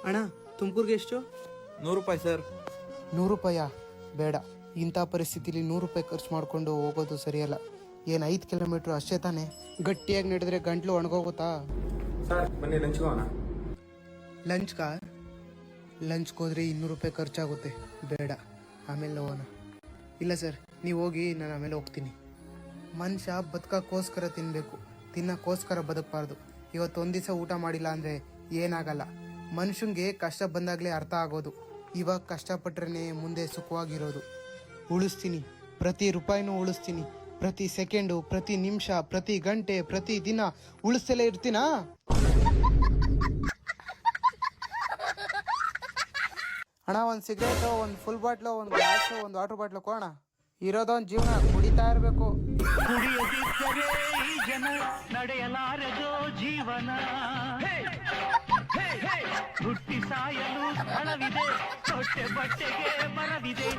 ಅಣ್ಣ ತುಮಕೂರ್ಗೆ ಎಷ್ಟು? 100 ರೂಪಾಯಿ ಸರ್. 100 ರೂಪಾಯ? ಬೇಡ, ಇಂಥ ಪರಿಸ್ಥಿತಿಲಿ 100 ರೂಪಾಯಿ ಖರ್ಚು ಮಾಡಿಕೊಂಡು ಹೋಗೋದು ಸರಿಯಲ್ಲ. ಏನು 5 ಕಿಲೋಮೀಟ್ರ್ ಅಷ್ಟೇ ತಾನೇ? ಗಟ್ಟಿಯಾಗಿ ನಡೆದ್ರೆ ಗಂಟ್ಲು ಒಣಗೋಗುತ್ತಾ? ಸರ್ ಬನ್ನಿ ಲಂಚ್ಗೆ ಹೋಗೋಣ. ಲಂಚ್ಗೆ ಹೋದ್ರೆ 200 ರೂಪಾಯಿ ಖರ್ಚಾಗುತ್ತೆ. ಬೇಡ, ಆಮೇಲೆ ಹೋಗೋಣ. ಇಲ್ಲ ಸರ್, ನೀವು ಹೋಗಿ, ನಾನು ಆಮೇಲೆ ಹೋಗ್ತೀನಿ. ಮನುಷ್ಯ ಬದುಕೋಕ್ಕೋಸ್ಕರ ತಿನ್ನಬೇಕು, ತಿನ್ನೋಕ್ಕೋಸ್ಕರ ಬದುಕಬಾರ್ದು. ಇವತ್ತೊಂದು ದಿವಸ ಊಟ ಮಾಡಿಲ್ಲ ಅಂದರೆ ಏನಾಗಲ್ಲ. ಮನುಷ್ಯಂಗೆ ಕಷ್ಟ ಬಂದಾಗಲೇ ಅರ್ಥ ಆಗೋದು. ಇವಾಗ ಕಷ್ಟಪಟ್ರೆ ಮುಂದೆ ಸುಖವಾಗಿರೋದು. ಉಳಿಸ್ತೀನಿ, ಪ್ರತಿ ರೂಪಾಯಿನೂ ಉಳಿಸ್ತೀನಿ. ಪ್ರತಿ ಸೆಕೆಂಡು, ಪ್ರತಿ ನಿಮಿಷ, ಪ್ರತಿ ಗಂಟೆ, ಪ್ರತಿ ದಿನ ಉಳಿಸ್ತಲೇ ಇರ್ತೀನಾ? ಅಣ್ಣ, ಒಂದು ಸಿಗರೇಟು, ಒಂದು ಫುಲ್ ಬಾಟ್ಲು, ಒಂದು ಗ್ಲಾಸು, ಒಂದು ವಾಟರ್ ಬಾಟ್ಲು ಕೊಡೋಣ. ಇರೋದೊಂದು ಜೀವನ, ಕುಡಿತಾ ಇರಬೇಕು. ಕುಡಿಯದಿದ್ದರೆ ಈ ಜನ ನಡೆಯಲಾರದೋ ಜೀವನ. ಹುಟ್ಟಿ ಸಾಯಲು ಸ್ಥಳವಿದೆ, ಹೊಟ್ಟೆ ಬಟ್ಟೆಗೆ ಮರವಿದೆ.